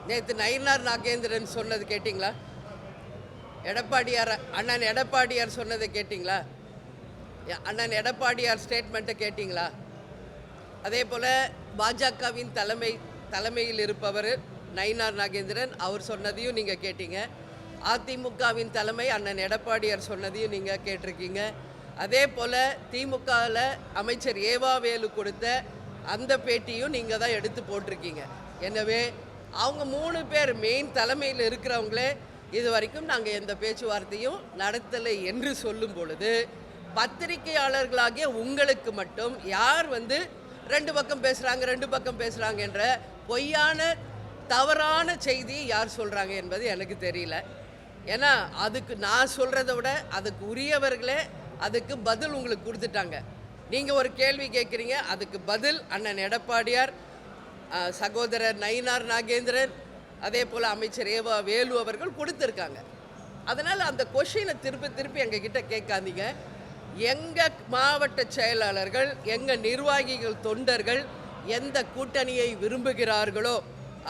நேற்று நயினார் நாகேந்திரன் சொன்னது கேட்டிங்களா? எடப்பாடியார் அண்ணன் எடப்பாடியார் சொன்னதை கேட்டிங்களா? அண்ணன் எடப்பாடியார் ஸ்டேட்மெண்ட்டை கேட்டிங்களா? அதே போல் பாஜகவின் தலைமையில் இருப்பவர் நயினார் நாகேந்திரன் அவர் சொன்னதையும் நீங்கள் கேட்டீங்க. அதிமுகவின் தலைமை அண்ணன் எடப்பாடியார் சொன்னதையும் நீங்கள் கேட்டிருக்கீங்க. அதே போல் திமுகவில் அமைச்சர் ஏவாவேலு கொடுத்த அந்த பேட்டியும் நீங்கள் தான் எடுத்து போட்டிருக்கீங்க. எனவே அவங்க 3 பேர் மெயின் தலைமையில் இருக்கிறவங்களே இது வரைக்கும் நாங்கள் எந்த பேச்சுவார்த்தையும் நடத்தலை என்று சொல்லும் பொழுது, பத்திரிகையாளர்களாகிய உங்களுக்கு மட்டும் யார் ரெண்டு பக்கம் பேசுகிறாங்க என்ற பொய்யான தவறான செய்தியை யார் சொல்கிறாங்க என்பது எனக்கு தெரியல. ஏன்னா அதுக்கு நான் சொல்கிறத விட அதுக்கு உரியவர்களே அதுக்கு பதில் உங்களுக்கு கொடுத்துட்டாங்க. நீங்கள் ஒரு கேள்வி கேட்குறீங்க, அதுக்கு பதில் அண்ணன் எடப்பாடியார், சகோதரர் நயினார் நாகேந்திரன், அதே போல் அமைச்சர் ஏவா வேலு அவர்கள் கொடுத்துருக்காங்க. அதனால் அந்த கொஷினை திருப்பி எங்ககிட்ட கேட்காதீங்க. எங்கள் மாவட்ட செயலாளர்கள், எங்கள் நிர்வாகிகள், தொண்டர்கள் எந்த கூட்டணியை விரும்புகிறார்களோ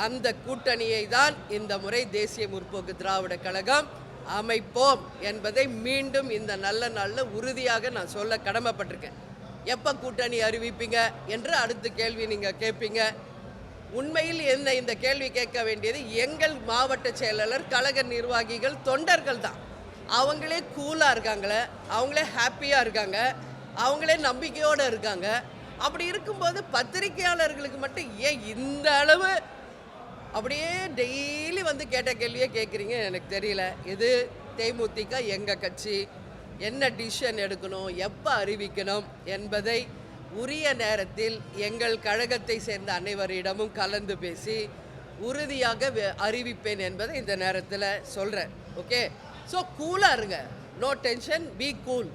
அந்த கூட்டணியை தான் இந்த முறை தேசிய முற்போக்கு திராவிட கழகம் அமைப்போம் என்பதை மீண்டும் இந்த நல்ல நாளில் உறுதியாக நான் சொல்ல கடமைப்பட்டிருக்கேன். எப்போ கூட்டணி அறிவிப்பீங்க என்று அடுத்த கேள்வி நீங்கள் கேட்பீங்க. உண்மையில் என்ன இந்த கேள்வி கேட்க வேண்டியது எங்கள் மாவட்ட செயலாளர், கழக நிர்வாகிகள், தொண்டர்கள் தான். அவங்களே கூலாக இருக்காங்களே, அவங்களே ஹாப்பியாக இருக்காங்க, அவங்களே நம்பிக்கையோடு இருக்காங்க. அப்படி இருக்கும்போது பத்திரிகையாளர்களுக்கு மட்டும் ஏன் இந்த அளவு அப்படியே டெய்லி கேட்ட கேள்வியே கேட்குறீங்க? எனக்கு தெரியல. இது தேமுதிக எங்கள் கட்சி, என்ன டிசிஷன் எடுக்கணும், எப்போ அறிவிக்கணும் என்பதை உரிய நேரத்தில் எங்கள் கழகத்தை சேர்ந்த அனைவரிடமும் கலந்து பேசி உறுதியாக அறிவிப்பேன் என்பதை இந்த நேரத்தில் சொல்கிறேன். ஓகே, ஸோ கூலாக இருங்க, நோ டென்ஷன், பி கூல்.